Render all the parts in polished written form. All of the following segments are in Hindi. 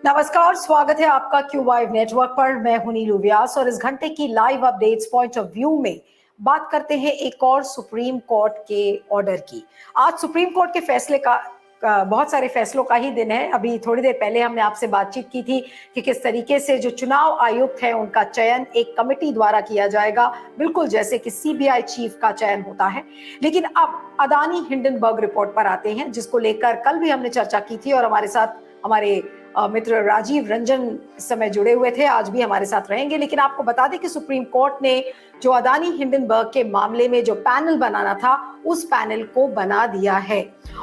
नमस्कार, स्वागत है आपका क्यू वाइव नेटवर्क पर। मैं हूं नीलू व्यास और इस घंटे की live updates point of view में बात करते हैं एक और सुप्रीम कोर्ट के ऑर्डर की। आज सुप्रीम कोर्ट के फैसले का बहुत सारे फैसलों का ही दिन है। अभी थोड़ी देर पहले हमने आपसे बातचीत की थी कि किस तरीके से जो चुनाव आयुक्त है उनका चयन एक कमेटी द्वारा किया जाएगा, बिल्कुल जैसे कि सीबीआई चीफ का चयन होता है। लेकिन अब अदानी हिंडनबर्ग रिपोर्ट पर आते हैं, जिसको लेकर कल भी हमने चर्चा की थी और हमारे साथ हमारे मित्र राजीव रंजन इस समय जुड़े हुए थे, आज भी हमारे साथ रहेंगे। लेकिन आपको बता दें कि सुप्रीम कोर्ट ने जो अदानी हिंडनबर्ग के मामले में जो पैनल बनाना था उस पैनल को बना दिया है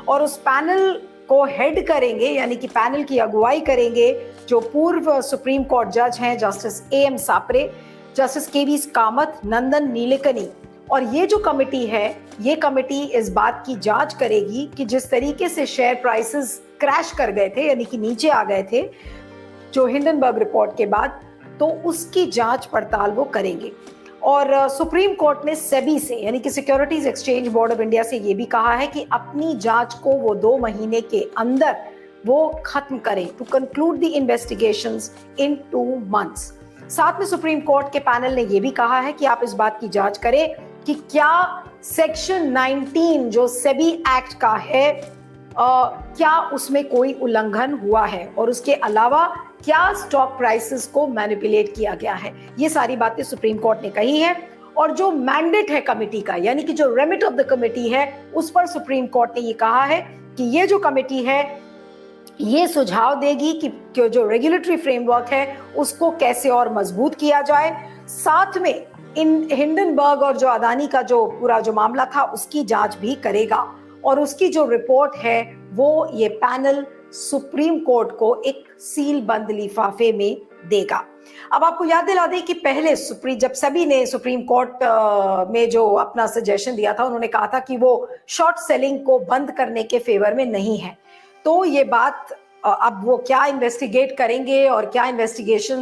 और उस पैनल को हेड करेंगे, यानी कि पैनल की अगुवाई करेंगे जो पूर्व सुप्रीम कोर्ट जज हैं, जस्टिस एएम सापरे, जस्टिस केवी कामत, नंदन नीलेकनी। और ये जो कमेटी है, ये कमेटी इस बात की जांच करेगी कि जिस तरीके से शेयर प्राइसेस क्रैश कर गए थे, यानी कि नीचे आ गए थे जो हिंडनबर्ग रिपोर्ट के बाद, तो उसकी जांच पड़ताल वो करेंगे। और सुप्रीम कोर्ट ने सेबी से, यानी कि securities exchange board of India से ये भी कहा है कि अपनी जांच को वो 2 महीने के अंदर वो खत्म करें, to conclude the investigations in 2 months. साथ में सुप्रीम कोर्ट के पैनल ने ये भी कहा है कि आप इस बात की जांच करें कि क्या सेक्शन 19 जो सेबी एक्ट का है, क्या उसमें कोई उल्लंघन हुआ है और उसके अलावा क्या स्टॉक प्राइसेस को मैनिपुलेट किया गया है। ये सारी बातें सुप्रीम कोर्ट ने कही है। और जो मैंडेट है कमेटी का, यानी कि जो रेमिट ऑफ द कमेटी है, उस पर सुप्रीम कोर्ट ने ये कहा है कि ये जो कमेटी है ये सुझाव देगी कि जो रेगुलेटरी फ्रेमवर्क है उसको कैसे और मजबूत किया जाए। साथ में इन हिंडनबर्ग और जो अदानी का जो पूरा जो मामला था उसकी जांच भी करेगा और उसकी जो रिपोर्ट है वो ये पैनल सुप्रीम कोर्ट को एक सील बंद लिफाफे में देगा। अब आपको याद दिला दें कि पहले जब सभी ने सुप्रीम कोर्ट में जो अपना सजेशन दिया था, उन्होंने कहा था कि वो शॉर्ट सेलिंग को बंद करने के फेवर में नहीं है। तो ये बात अब वो क्या इन्वेस्टिगेट करेंगे और क्या इन्वेस्टिगेशन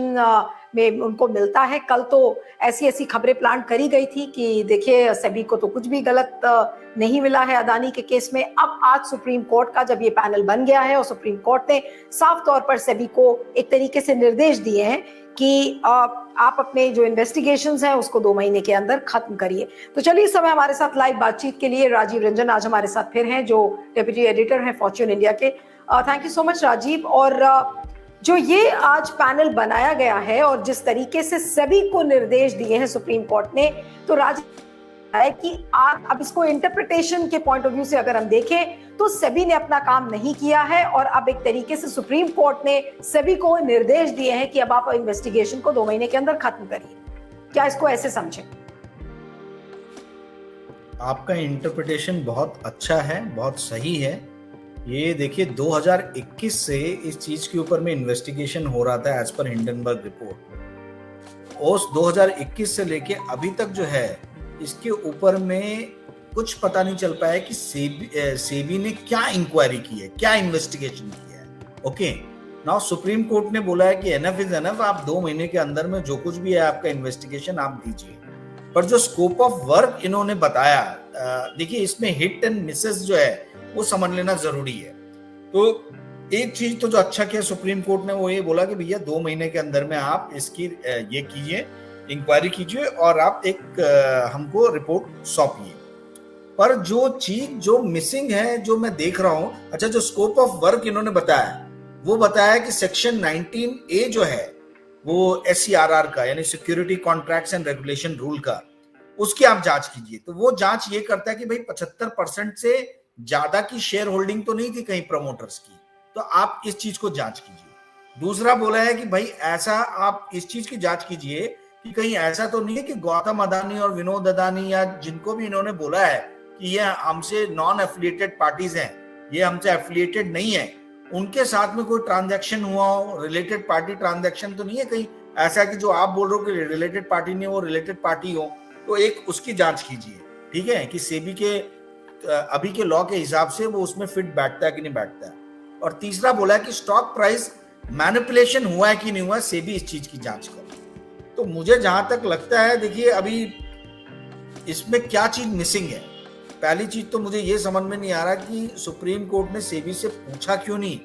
में उनको मिलता है। कल तो ऐसी खबरें प्लांट करी गई थी कि देखिए सेबी को तो कुछ भी गलत नहीं मिला है अदानी के केस में। अब आज सुप्रीम कोर्ट का जब ये पैनल बन गया है और सुप्रीम कोर्ट ने साफ तौर पर सेबी को एक तरीके से निर्देश दिए हैं कि आप अपने जो इन्वेस्टिगेशंस हैं उसको 2 महीने के अंदर खत्म करिए। तो चलिए, इस समय हमारे साथ लाइव बातचीत के लिए राजीव रंजन आज हमारे साथ फिर हैं, जो डेप्यूटी एडिटर हैं फॉर्च्यून इंडिया के। Thank you so much Rajiv. और जो ये आज पैनल बनाया गया है और जिस तरीके से सभी को निर्देश दिए हैं सुप्रीम कोर्ट ने, तो राजीव है कि अब इसको इंटरप्रिटेशन के पॉइंट ऑफ व्यू से अगर हम देखें तो सेबी ने अपना काम नहीं किया है और अब एक तरीके से सुप्रीम कोर्ट ने सेबी को निर्देश दिए हैं कि अब आप इन्वेस्टिगेशन को 2 महीने के अंदर खत्म करिए। क्या इसको ऐसे समझें? आपका इंटरप्रिटेशन बहुत अच्छा है, बहुत सही है। ये देखिए 2021 से इस चीज के ऊपर में इन्वेस्टिगेशन हो रहा था एज पर हिंडनबर्ग रिपोर्ट। उस 2021 से लेके अभी तक जो है इसके ऊपर में कुछ पता नहीं चल पाया कि सेबी ने क्या इंक्वायरी की है, क्या इन्वेस्टिगेशन किया है। ओके, नाउ सुप्रीम कोर्ट ने बोला है कि एनफ इज एनफ, आप 2 महीने के अंदर में जो कुछ भी है आपका इन्वेस्टिगेशन आप दीजिए। पर जो स्कोप ऑफ वर्क इन्होंने बताया, देखिए इसमें हिट एंड मिसेस जो है वो समझ लेना जरूरी है। तो एक चीज तो जो अच्छा किया सुप्रीम कोर्ट ने वो ये बोला कि भैया 2 महीने के अंदर में आप इसकी ये कीजिए, इंक्वायरी कीजिए और आप एक हमको रिपोर्ट सौंपिए। पर जो चीज जो मिसिंग है, जो मैं देख रहा हूं, अच्छा जो स्कोप ऑफ वर्क इन्होंने बताया वो बताया कि सेक्शन 19A जो है वो SCRR का, यानी security contracts and regulation rule का, उसकी आप जांच कीजिए। तो वो जांच ये करता है कि भाई 75% से ज्यादा की शेयर होल्डिंग तो नहीं थी कहीं प्रमोटर्स की, तो आप इस चीज को जांच कीजिए। दूसरा बोला है कि भाई ऐसा आप इस चीज की जांच कीजिए कि कहीं ऐसा तो नहीं है कि गौतम अदानी और विनोद अदानी या जिनको भी इन्होंने बोला है कि ये हमसे नॉन एफिलिएटेड पार्टीज हैं, ये हमसे एफिलिएटेड नहीं है, उनके साथ में कोई ट्रांजैक्शन हुआ हो, रिलेटेड पार्टी ट्रांजैक्शन तो नहीं है कहीं ऐसा कि जो आप बोल रहे हो कि रिलेटेड पार्टी नहीं, वो रिलेटेड पार्टी हो, तो एक उसकी जांच कीजिए। ठीक है, कि सेबी के अभी के लॉ के हिसाब से वो उसमें फिट बैठता है कि नहीं बैठता है। और तीसरा बोला है कि स्टॉक प्राइस मैनिपुलेशन हुआ है कि नहीं हुआ, सेबी इस चीज की जांच करे। तो मुझे जहां तक लगता है, देखिए अभी इसमें क्या चीज मिसिंग है। पहली चीज तो मुझे ये समझ में नहीं आ रहा कि सुप्रीम कोर्ट ने सेबी से पूछा क्यों नहीं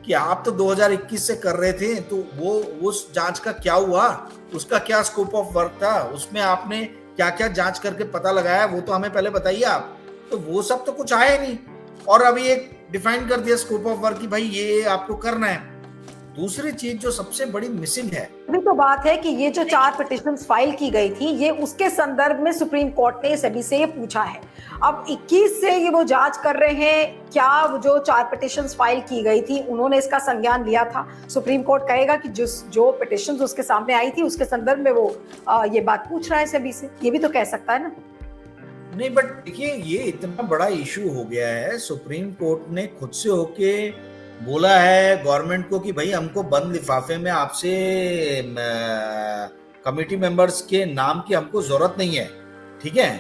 कि आप तो 2021 से कर रहे थे, तो वो उस जांच का क्या हुआ, उसका क्या स्कोप ऑफ वर्क था, उसमें आपने क्या क्या जांच करके पता लगाया, वो तो हमें पहले बताइए आप। तो वो सब तो कुछ आया नहीं, और अभी एक डिफाइन कर दिया स्कोप ऑफ वर्क कि भाई ये आपको करना है। दूसरी चीज जो सबसे बड़ी मिसिंग है, अभी तो बात है कि ये जो 4 पिटिशंस फाइल की गई थी, ये उसके संदर्भ में सुप्रीम कोर्ट ने सेबी से ये पूछा है। अब 21 से ये वो जांच कर रहे हैं, क्या जो 4 पिटिशंस फाइल की गई थी उन्होंने इसका संज्ञान लिया था? सुप्रीम कोर्ट कहेगा कि जो पिटिशंस उसके सामने आई थी उसके संदर्भ में वो ये बात पूछ रहा है सेबी से, ये भी तो कह सकता है ना। नहीं बट देखिए ये इतना बड़ा इशू हो गया है, सुप्रीम कोर्ट ने खुद से होके बोला है गवर्नमेंट को कि भाई हमको बंद लिफाफे में आपसे कमिटी मेंबर्स के नाम की हमको जरूरत नहीं है, ठीक है।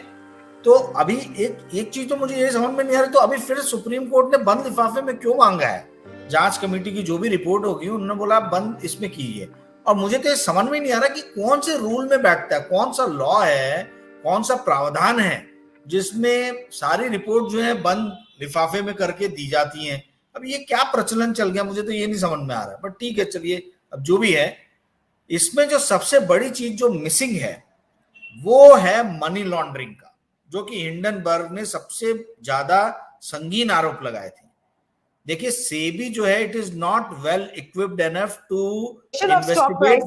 तो अभी एक चीज तो मुझे ये समझ में नहीं आ रही, तो अभी फिर सुप्रीम कोर्ट ने बंद लिफाफे में क्यों मांगा है? जांच कमेटी की जो भी रिपोर्ट होगी उन्होंने बोला बंद इसमें कीजिए, और मुझे तो ये समझ में नहीं आ रहा कि कौन से रूल में बैठता है, कौन सा लॉ है, कौन सा प्रावधान है जिसमें सारी रिपोर्ट जो है बंद लिफाफे में करके दी जाती हैं। अब ये क्या प्रचलन चल गया, मुझे तो ये नहीं समझ में आ रहा, बट ठीक है चलिए, अब जो भी है। इसमें जो सबसे बड़ी चीज जो मिसिंग है वो है मनी लॉन्ड्रिंग का, जो कि हिंडनबर्ग ने सबसे ज्यादा संगीन आरोप लगाए थे। देखिए सेबी जो है it is not well equipped enough to investigate